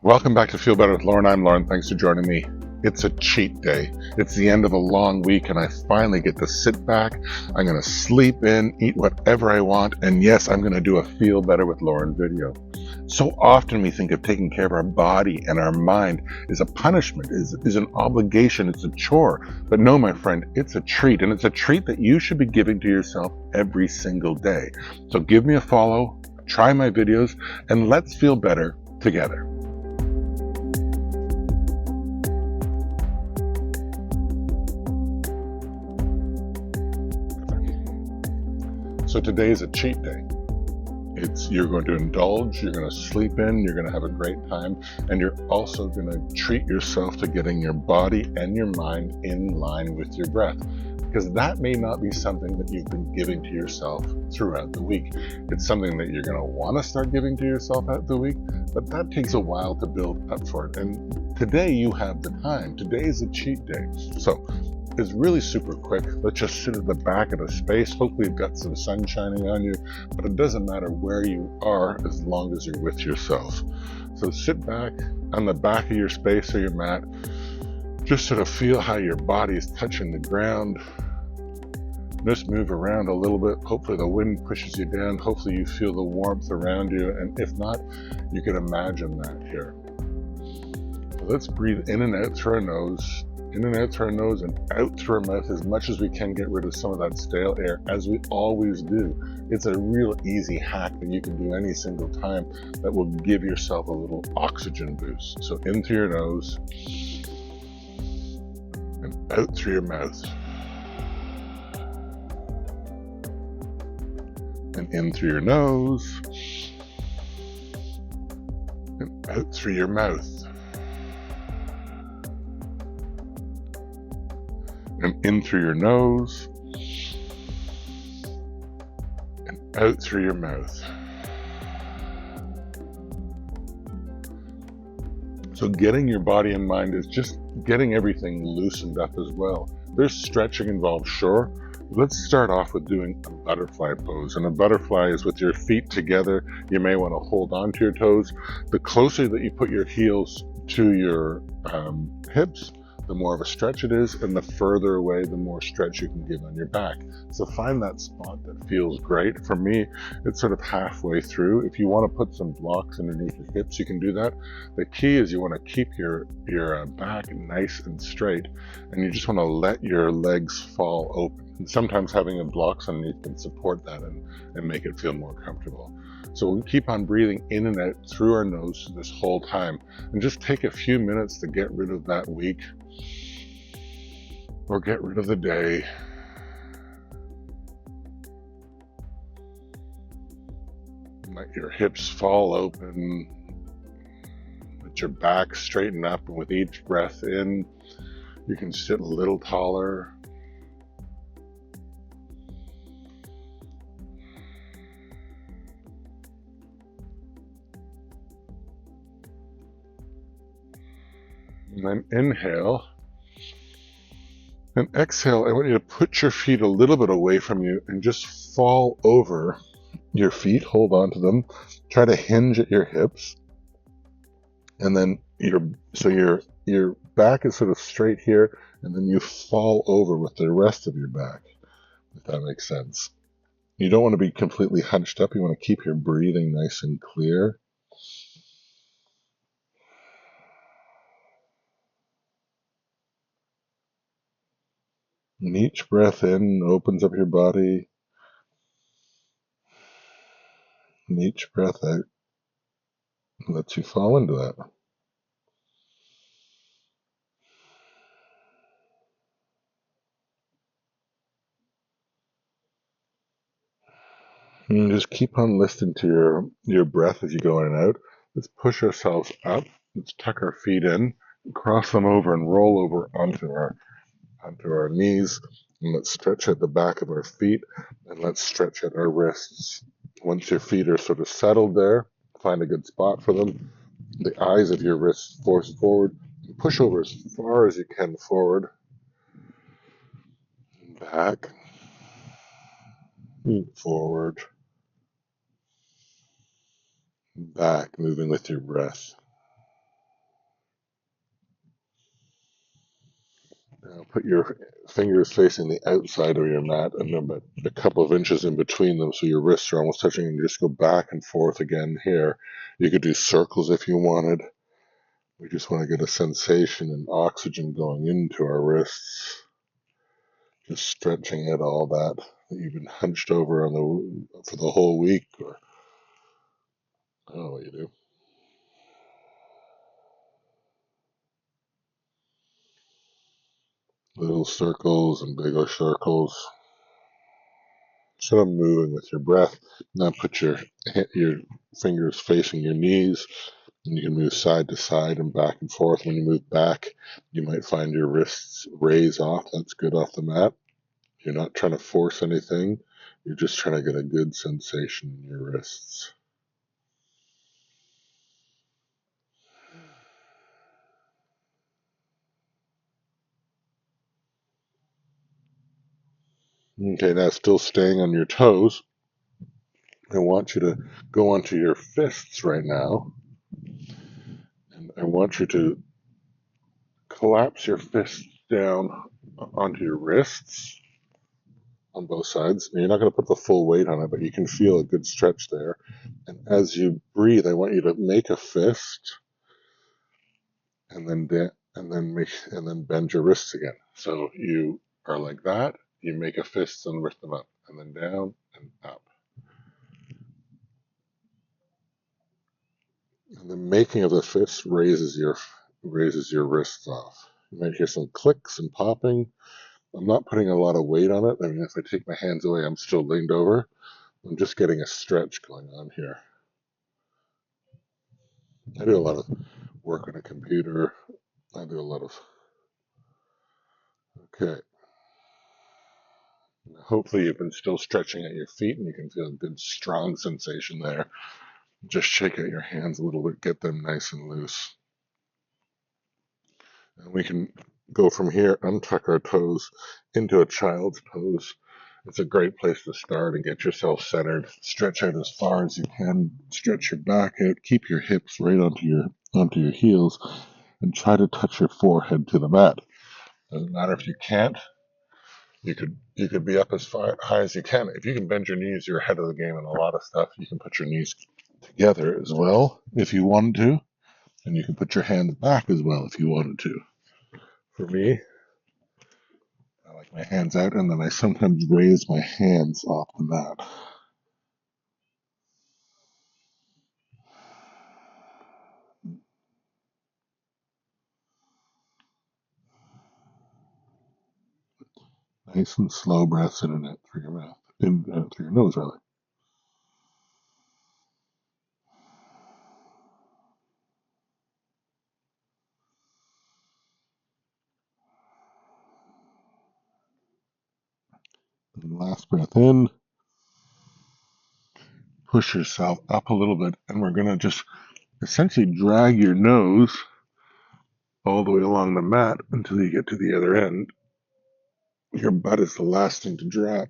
Welcome back to Feel Better with Lauren. I'm Lauren. Thanks for joining me. It's a cheat day. It's the end of a long week, and I finally get to sit back. I'm going to sleep in, eat whatever I want, and yes, I'm going to do a Feel Better with Lauren video. So often we think of taking care of our body and our mind is a punishment, is an obligation, it's a chore. But no, my friend, it's a treat, and it's a treat that you should be giving to yourself every single day. So give me a follow, try my videos, and let's feel better together. So today is a cheat day. You're going to indulge, you're going to sleep in, you're going to have a great time, and you're also going to treat yourself to getting your body and your mind in line with your breath. Because that may not be something that you've been giving to yourself throughout the week. It's something that you're going to want to start giving to yourself out the week, but that takes a while to build up for it. And today you have the time. Today is a cheat day. So it's really super quick. Let's just sit at the back of a space. Hopefully you've got some sun shining on you, but it doesn't matter where you are as long as you're with yourself. So sit back on the back of your space or your mat. Just sort of feel how your body is touching the ground. Just move around a little bit. Hopefully the wind pushes you down. Hopefully you feel the warmth around you. And if not, you can imagine that here. So let's breathe in and out through our nose. In and out through our nose and out through our mouth as much as we can. Get rid of some of that stale air, as we always do. It's a real easy hack that you can do any single time that will give yourself a little oxygen boost. So in through your nose and out through your mouth. And in through your nose and out through your mouth. And in through your nose and out through your mouth. So getting your body and mind is just getting everything loosened up as well. There's stretching involved, sure. Let's start off with doing a butterfly pose. And a butterfly is with your feet together. You may want to hold on to your toes. The closer that you put your heels to your hips, the more of a stretch it is, and the further away, the more stretch you can give on your back. So find that spot that feels great. For me, it's sort of halfway through. If you want to put some blocks underneath your hips, you can do that. The key is you want to keep your back nice and straight, and you just want to let your legs fall open. And sometimes having a blocks underneath can support that and make it feel more comfortable. So we'll keep on breathing in and out through our nose this whole time, and just take a few minutes to get rid of that week or get rid of the day. Let your hips fall open. Let your back straighten up, and with each breath in, you can sit a little taller. And then inhale. And exhale, I want you to put your feet a little bit away from you and just fall over your feet. Hold on to them. Try to hinge at your hips. And then your back is sort of straight here, and then you fall over with the rest of your back, if that makes sense. You don't want to be completely hunched up. You want to keep your breathing nice and clear. And each breath in opens up your body. And each breath out lets you fall into that. And just keep on listening to your breath as you go in and out. Let's push ourselves up. Let's tuck our feet in, cross them over, and roll over onto our knees. And let's stretch at the back of our feet, and let's stretch at our wrists. Once your feet are sort of settled there, find a good spot for them. The eyes of your wrists force forward. Push over as far as you can forward. Back. Forward. Back, moving with your breath. Put your fingers facing the outside of your mat and about a couple of inches in between them so your wrists are almost touching, and you just go back and forth again here. You could do circles if you wanted. We just want to get a sensation and oxygen going into our wrists. Just stretching out all that you've been hunched over for the whole week, or I don't know what you do. Little circles and bigger circles. Instead of moving with your breath, now put your fingers facing your knees, and you can move side to side and back and forth. When you move back, you might find your wrists raise off. That's good off the mat. You're not trying to force anything. You're just trying to get a good sensation in your wrists. Okay, now still staying on your toes, I want you to go onto your fists right now. And I want you to collapse your fists down onto your wrists on both sides. Now, you're not going to put the full weight on it, but you can feel a good stretch there. And as you breathe, I want you to make a fist and then bend your wrists again. So you are like that. You make a fist and lift them up, and then down and up. And the making of the fist raises your wrists off. You might hear some clicks and popping. I'm not putting a lot of weight on it. I mean, if I take my hands away, I'm still leaned over. I'm just getting a stretch going on here. I do a lot of work on a computer. I do a lot of, okay. Hopefully you've been still stretching at your feet and you can feel a good strong sensation there. Just shake out your hands a little bit, get them nice and loose. And we can go from here, untuck our toes into a child's pose. It's a great place to start and get yourself centered. Stretch out as far as you can. Stretch your back out. Keep your hips right onto your heels, and try to touch your forehead to the mat. Doesn't matter if you can't. You could be up as far high as you can. If you can bend your knees, you're ahead of the game in a lot of stuff. You can put your knees together as well if you wanted to, and you can put your hands back as well if you wanted to. For me, I like my hands out, and then I sometimes raise my hands off the mat. Nice and slow breaths in and out through your mouth, through your nose, rather. And last breath in. Push yourself up a little bit, and we're going to just essentially drag your nose all the way along the mat until you get to the other end. Your butt is the last thing to drop.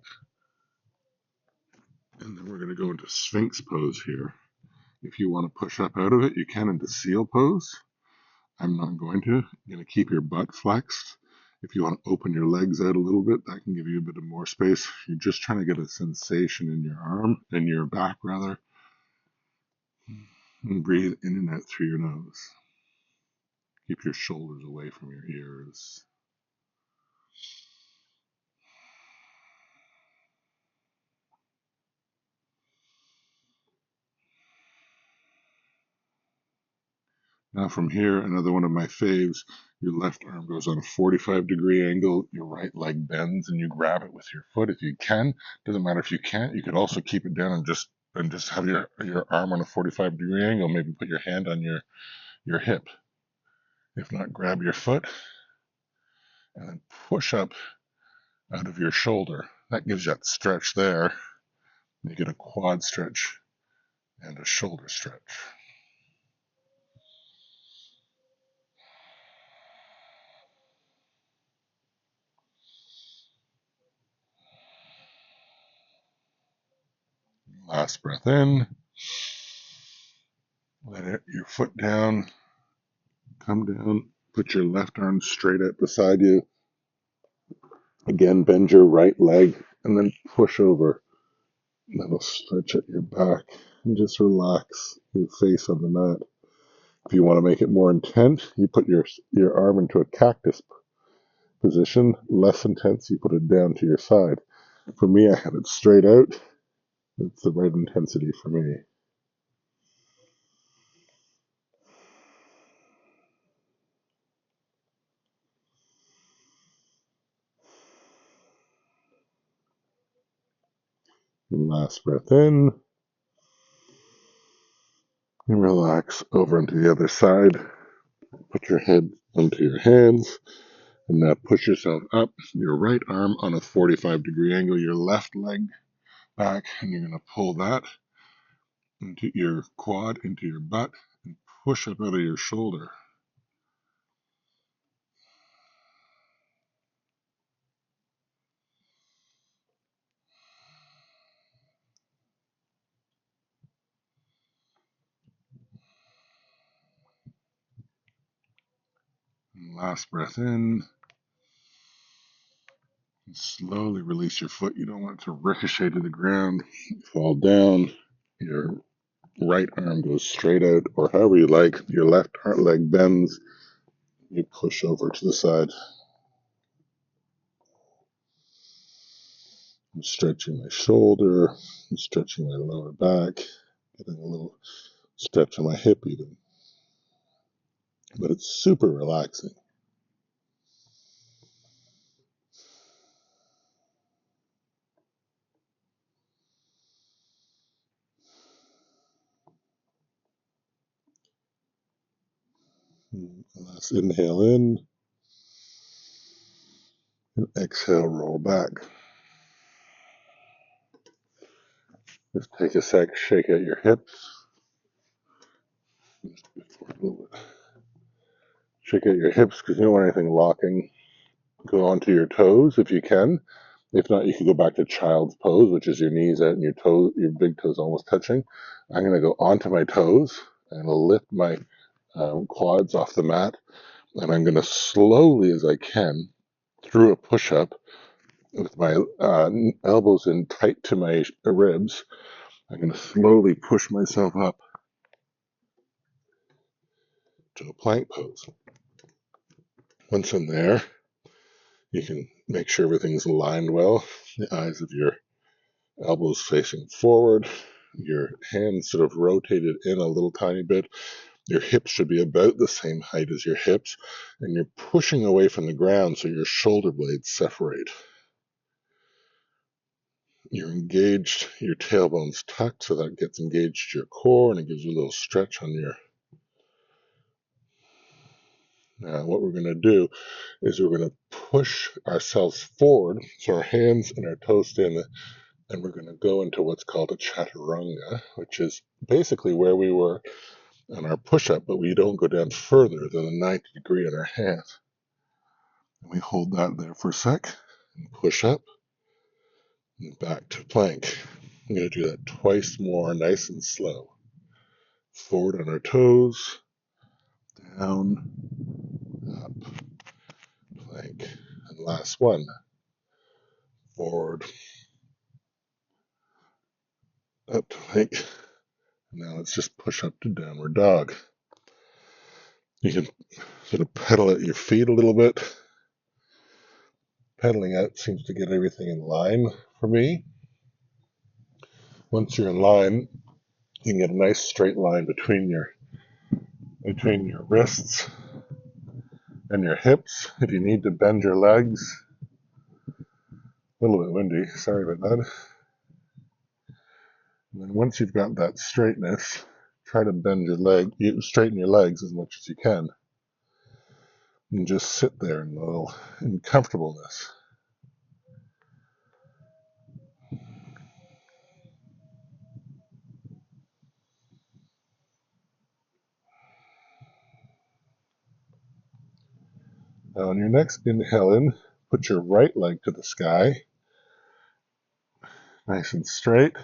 And then we're going to go into Sphinx pose here. If you want to push up out of it, you can into seal pose. I'm not going to. You're going to keep your butt flexed. If you want to open your legs out a little bit, that can give you a bit of more space. You're just trying to get a sensation in your arm, in your back rather. And breathe in and out through your nose. Keep your shoulders away from your ears. Now from here, another one of my faves, your left arm goes on a 45-degree angle, your right leg bends, and you grab it with your foot if you can. Doesn't matter if you can't. You could also keep it down and just have your arm on a 45-degree angle. Maybe put your hand on your hip. If not, grab your foot and then push up out of your shoulder. That gives you that stretch there. You get a quad stretch and a shoulder stretch. Last breath in. Let your foot down. Come down. Put your left arm straight out beside you. Again, bend your right leg and then push over. That'll stretch at your back and just relax your face on the mat. If you want to make it more intense, you put your arm into a cactus position. Less intense, you put it down to your side. For me, I have it straight out. It's the right intensity for me. And last breath in. And relax over into the other side. Put your head onto your hands. And now push yourself up. Your right arm on a 45-degree angle. Your left leg back. And you're going to pull that into your quad, into your butt. And push up out of your shoulder. And last breath in. And slowly release your foot. You don't want it to ricochet to the ground, fall down. Your right arm goes straight out, or however you like. Your left leg bends. You push over to the side. I'm stretching my shoulder. I'm stretching my lower back. Getting a little stretch on my hip even. But it's super relaxing. Let's inhale in and exhale, roll back. Just take a sec, shake out your hips. Shake out your hips because you don't want anything locking. Go onto your toes if you can. If not, you can go back to child's pose, which is your knees out and your toes, your big toes almost touching. I'm going to go onto my toes and lift my quads off the mat, and I'm going to slowly as I can through a push-up with my elbows in tight to my ribs. I'm going to slowly push myself up to a plank pose. Once I'm there, you can make sure everything's aligned well. The eyes of your elbows facing forward, your hands sort of rotated in a little tiny bit. Your hips should be about the same height as your hips, and you're pushing away from the ground so your shoulder blades separate. You're engaged, your tailbone's tucked, so that gets engaged to your core and it gives you a little stretch on your. Now, what we're going to do is we're going to push ourselves forward, so our hands and our toes stay in the, and we're going to go into what's called a chaturanga, which is basically where we were on our push-up, but we don't go down further than a 90 degree in our hands. And we hold that there for a sec, and push up, and back to plank. I'm going to do that twice more, nice and slow. Forward on our toes, down, up, plank. And last one, forward, up to plank. Now let's just push up to downward dog. You can sort of pedal at your feet a little bit. Pedaling out seems to get everything in line for me. Once you're in line, you can get a nice straight line between your wrists and your hips. If you need to bend your legs, a little bit windy, sorry about that. And then once you've got that straightness, try to straighten your legs as much as you can, and just sit there in comfortableness. Now on your next inhale in, put your right leg to the sky, nice and straight,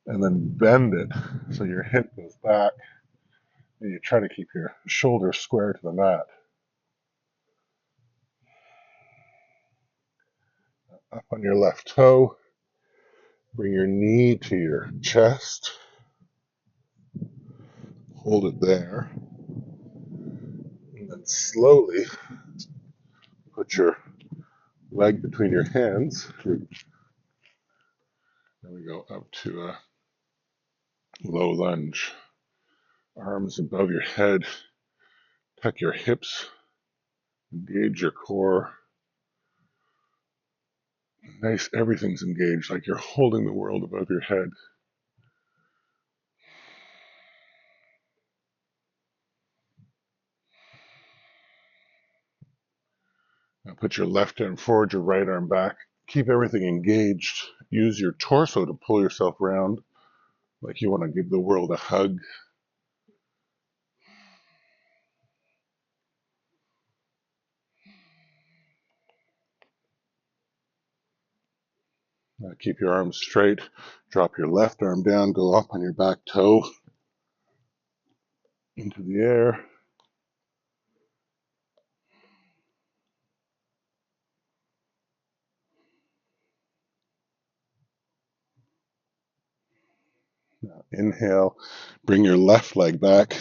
and then bend it so your hip goes back, and you try to keep your shoulders square to the mat. Up on your left toe, bring your knee to your chest, hold it there, and then slowly put your leg between your hands. There we go, up to a low lunge. Arms above your head, tuck your hips, engage your core. Nice, everything's engaged, like you're holding the world above your head. Now put your left arm forward, your right arm back. Keep everything engaged. Use your torso to pull yourself around, like you want to give the world a hug. Now keep your arms straight. Drop your left arm down, go up on your back toe into the air. Now inhale, bring your left leg back,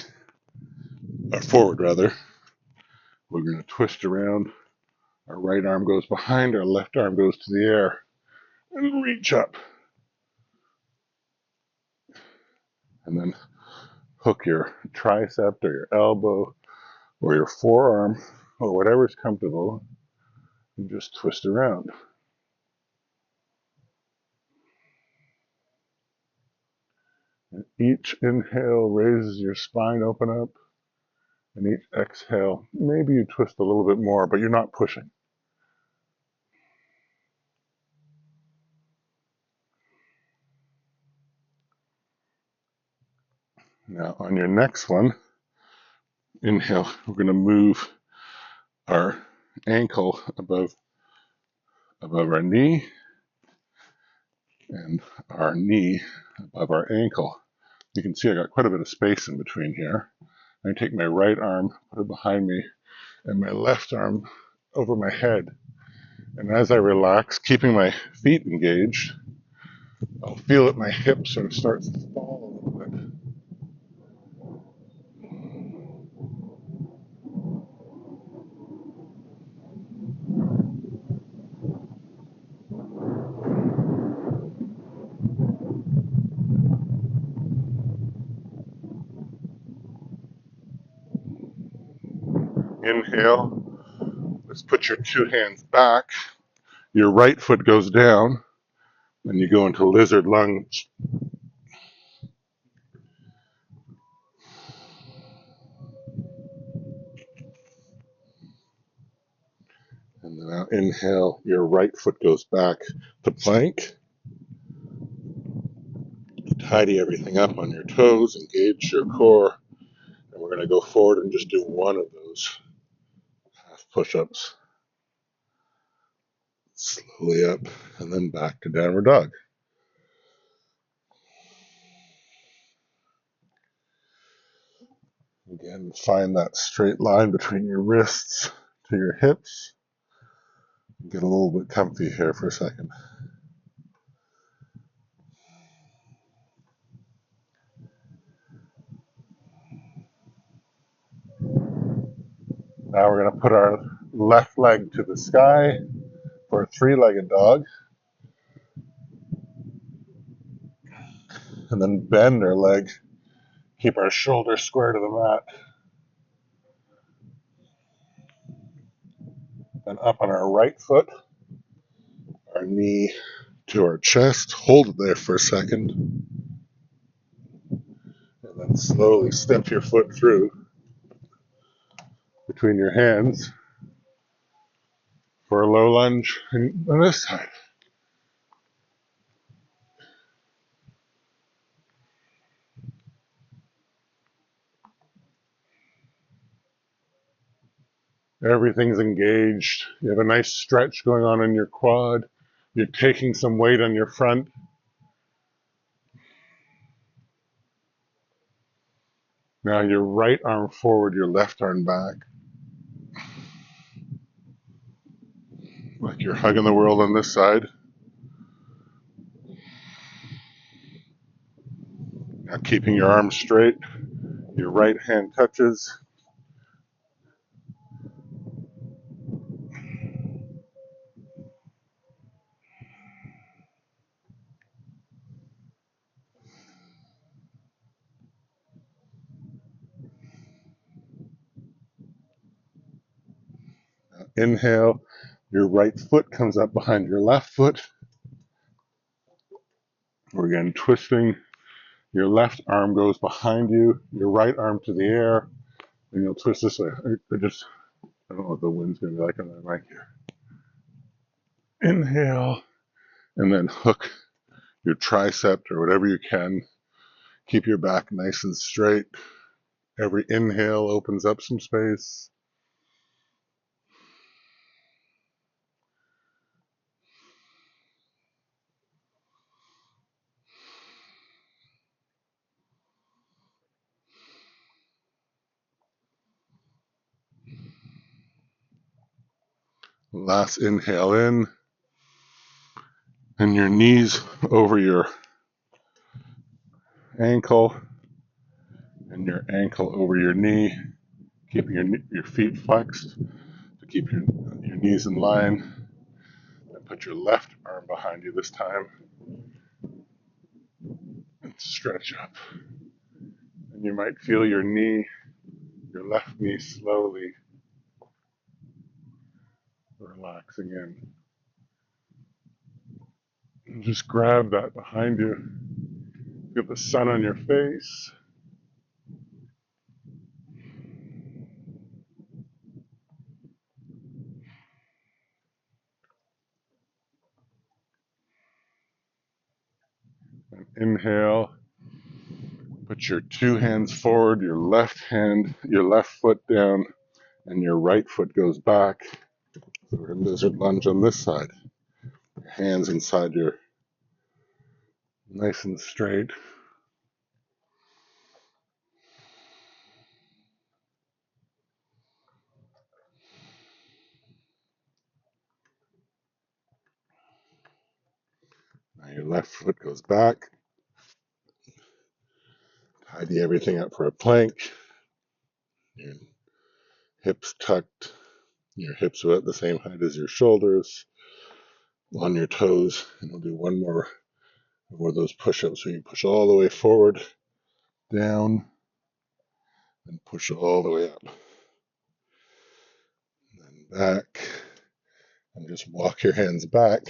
or forward rather. We're going to twist around. Our right arm goes behind, our left arm goes to the air. And reach up. And then hook your tricep or your elbow or your forearm or whatever's comfortable and just twist around. And each inhale raises your spine open up, and each exhale, maybe you twist a little bit more, but you're not pushing. Now on your next one, inhale, we're going to move our ankle above our knee and our knee above our ankle. You can see I got quite a bit of space in between here. I take my right arm, put it behind me, and my left arm over my head. And as I relax, keeping my feet engaged, I'll feel that my hip sort of starts to fall a little bit. Inhale. Let's put your two hands back. Your right foot goes down, and you go into lizard lunge. And then now inhale, your right foot goes back to plank. Tidy everything up on your toes, engage your core, and we're going to go forward and just do one of those half push-ups. Slowly up, and then back to downward dog. Again, find that straight line between your wrists to your hips. Get a little bit comfy here for a second. Now we're going to put our left leg to the sky for a three-legged dog. And then bend our leg. Keep our shoulders square to the mat. Then up on our right foot, our knee to our chest. Hold it there for a second. And then slowly step your foot through between your hands for a low lunge on this side. Everything's engaged. You have a nice stretch going on in your quad. You're taking some weight on your front. Now your right arm forward, your left arm back. like you're hugging the world on this side. Now keeping your arms straight, your right hand touches. Now inhale, your right foot comes up behind your left foot. We're again twisting. Your left arm goes behind you, your right arm to the air, and you'll twist this way. I don't know what the wind's going to be like on my mic here. Inhale, and then hook your tricep or whatever you can. Keep your back nice and straight. Every inhale opens up some space. Last inhale in, and your knees over your ankle, and your ankle over your knee, keeping your feet flexed to keep your knees in line. And put your left arm behind you this time and stretch up. And you might feel your left knee slowly relaxing in. And just grab that behind you. Get the sun on your face. And inhale. Put your two hands forward, your left foot down, and your right foot goes back. So we're in lizard lunge on this side. Your hands inside your nice and straight. Now your left foot goes back. Tidy everything up for a plank. Your hips tucked. Your hips are at the same height as your shoulders. On your toes. And we'll do one more of those push-ups. So you push all the way forward, down, and push all the way up. And then back. And just walk your hands back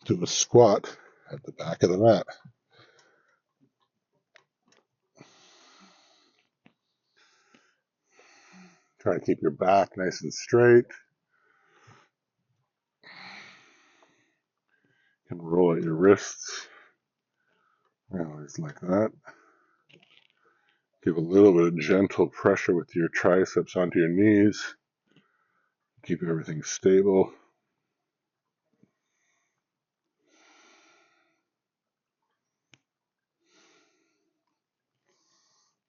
to a squat at the back of the mat. Try to keep your back nice and straight. You can roll at your wrists. Always like that. Give a little bit of gentle pressure with your triceps onto your knees. Keep everything stable.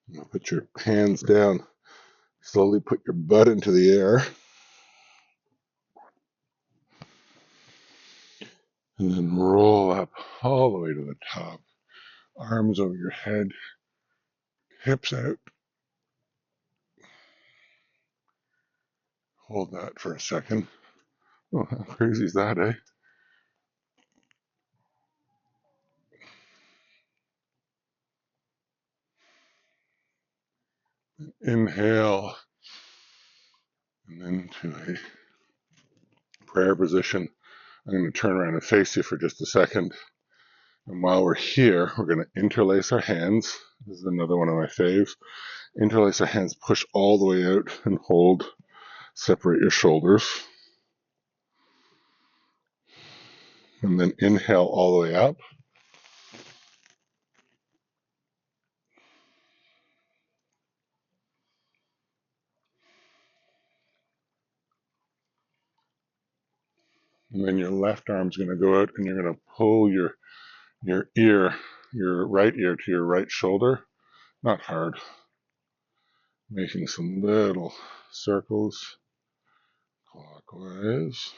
Now put your hands down. Slowly put your butt into the air. And then roll up all the way to the top. Arms over your head. Hips out. Hold that for a second. Oh, how crazy is that, eh? Inhale. And then to a prayer position. I'm going to turn around and face you for just a second. And while we're here, we're going to interlace our hands. This is another one of my faves. Interlace our hands, push all the way out and hold. Separate your shoulders. And then inhale all the way up. And then your left arm's going to go out and you're going to pull your right ear to your right shoulder. Not hard. Making some little circles. clockwise,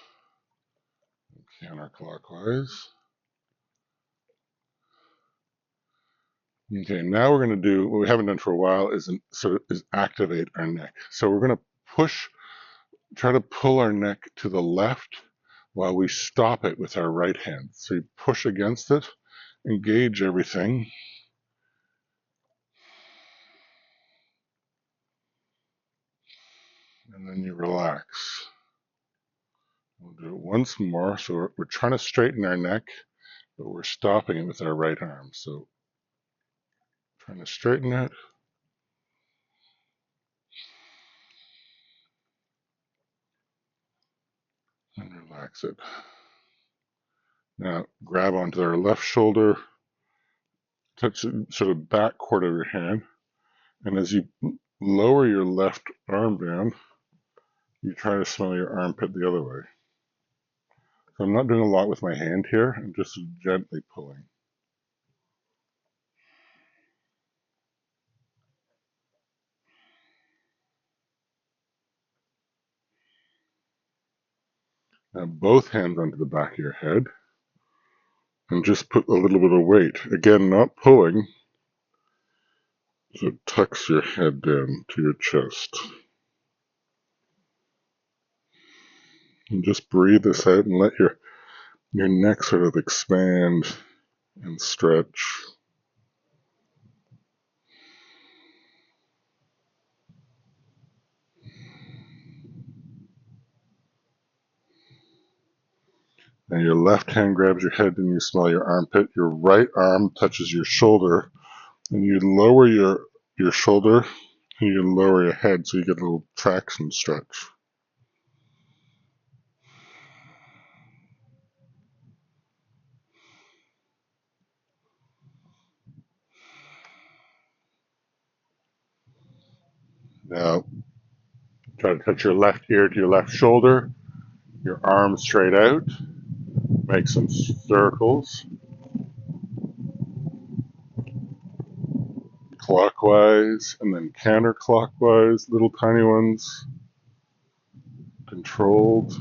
counterclockwise. Okay, now we're going to do what we haven't done for a while is activate our neck. So we're going to try to pull our neck to the left while we stop it with our right hand. So you push against it, engage everything, and then you relax. We'll do it once more. So we're trying to straighten our neck, but we're stopping it with our right arm. So trying to straighten it. And relax it. Now grab onto our left shoulder, touch the sort of back quarter of your hand, and as you lower your left arm down, you try to smell your armpit the other way. So I'm not doing a lot with my hand here, I'm just gently pulling. Now both hands onto the back of your head, and just put a little bit of weight. Again, not pulling, so it tucks your head down to your chest. And just breathe this out and let your neck sort of expand and stretch. And your left hand grabs your head and you smell your armpit. Your right arm touches your shoulder, and you lower your shoulder and you lower your head so you get a little traction stretch. Now, try to touch your left ear to your left shoulder, your arms straight out, make some circles, clockwise and then counterclockwise, little tiny ones, controlled.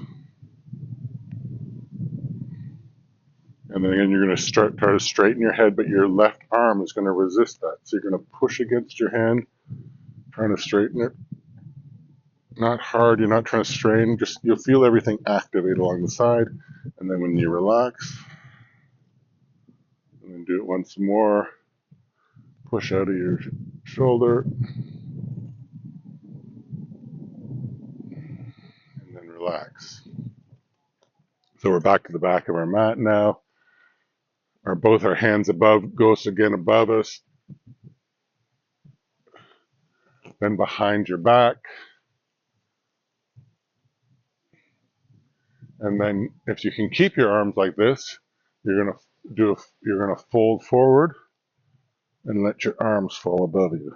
And then again, you're going to try to straighten your head, but your left arm is going to resist that. So you're going to push against your hand, trying to straighten it. Not hard, you're not trying to strain, just you'll feel everything activate along the side. And then when you relax, and then do it once more, push out of your shoulder, and then relax. So we're back to the back of our mat now. Both our hands goes again above us, then behind your back. And then if you can keep your arms like this, you're gonna fold forward and let your arms fall above you.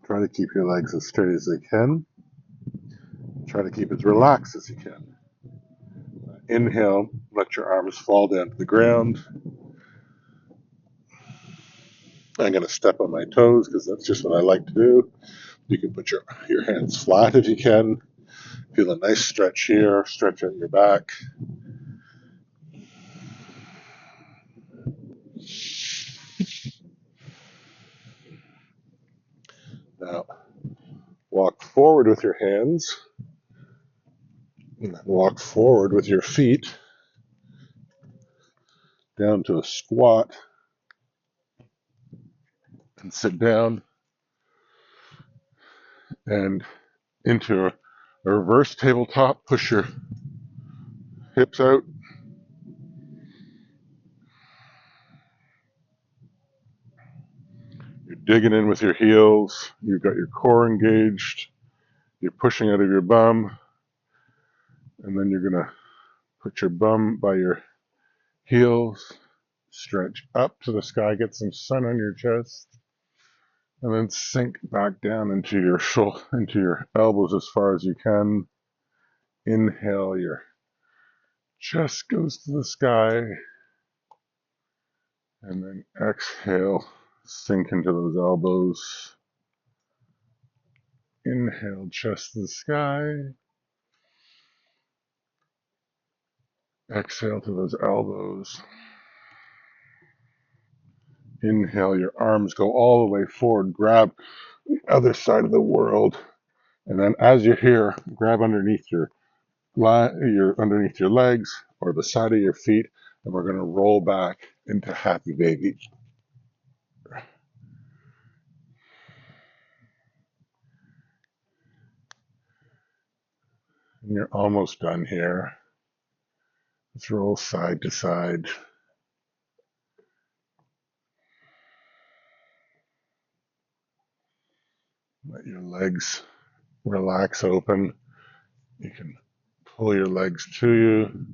Try to keep your legs as straight as they can. Try to keep as relaxed as you can. Inhale, let your arms fall down to the ground. I'm going to step on my toes because that's just what I like to do. You can put your hands flat if you can. Feel a nice stretch here, stretch out your back. Now, walk forward with your hands, and then walk forward with your feet down to a squat, and sit down and into a reverse tabletop. Push your hips out. You're digging in with your heels. You've got your core engaged. You're pushing out of your bum. And then you're going to put your bum by your heels. Stretch up to the sky. Get some sun on your chest. And then sink back down into your elbows as far as you can. Inhale, your chest goes to the sky. And then exhale, sink into those elbows. Inhale, chest to the sky. Exhale to those elbows. Inhale, your arms go all the way forward. Grab the other side of the world. And then as you're here, grab underneath your legs or the side of your feet, and we're going to roll back into happy baby. And you're almost done here. Let's roll side to side. Let your legs relax open. You can pull your legs to you,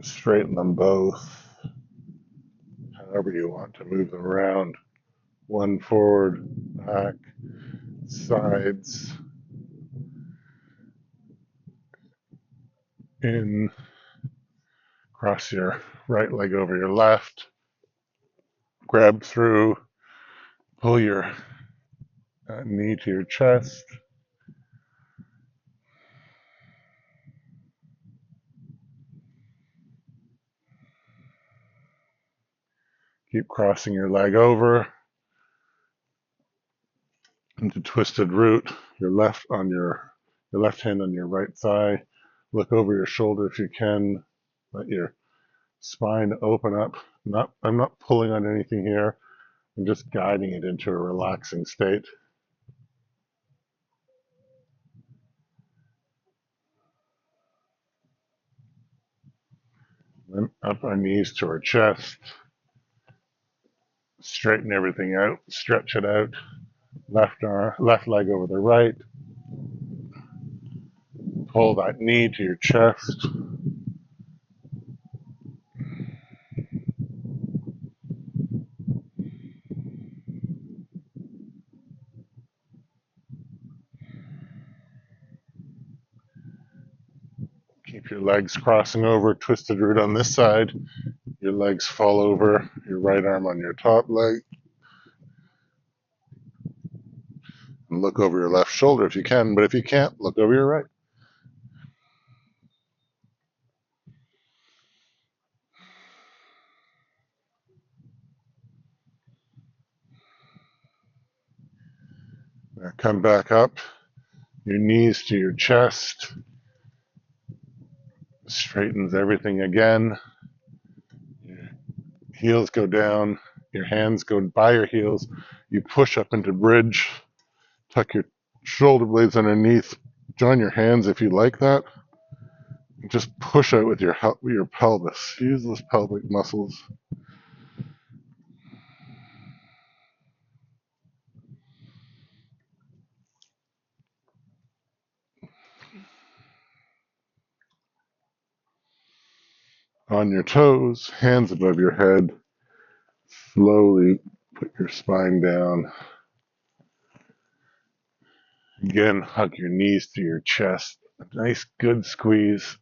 straighten them both, however you want to move them around. One forward, back, sides, in, cross your right leg over your left, grab through, pull your knee to your chest. Keep crossing your leg over into twisted root. Your left hand on your right thigh. Look over your shoulder if you can. Let your spine open up. I'm not pulling on anything here. I'm just guiding it into a relaxing state. Then up our knees to our chest. Straighten everything out. Stretch it out. Left leg over the right. Pull that knee to your chest. Keep your legs crossing over, twisted root on this side. Your legs fall over, your right arm on your top leg. And look over your left shoulder if you can, but if you can't, look over your right. Now come back up, your knees to your chest. Straightens everything again. Your heels go down, your hands go by your heels. You push up into bridge, tuck your shoulder blades underneath. Join your hands if you like that. Just push out with your pelvis. Use those pelvic muscles. On your toes, hands above your head. Slowly put your spine down. Again, hug your knees to your chest. A nice good squeeze.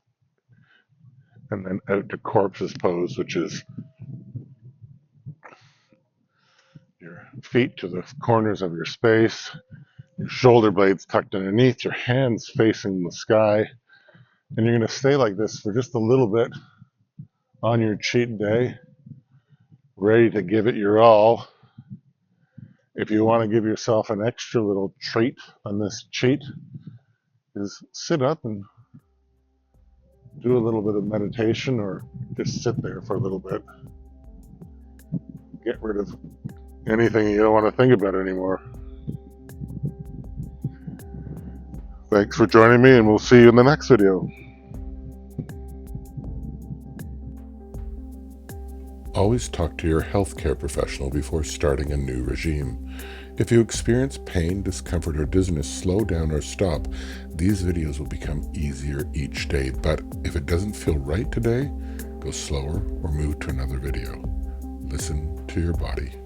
And then out to corpse's pose, which is your feet to the corners of your space, your shoulder blades tucked underneath, your hands facing the sky. And you're going to stay like this for just a little bit on your cheat day, ready to give it your all. If you want to give yourself an extra little treat on this cheat, is sit up and do a little bit of meditation or just sit there for a little bit. Get rid of anything you don't want to think about anymore. Thanks for joining me, and we'll see you in the next video. Always talk to your healthcare professional before starting a new regime. If you experience pain, discomfort, or dizziness, slow down or stop. These videos will become easier each day, but if it doesn't feel right today, go slower or move to another video. Listen to your body.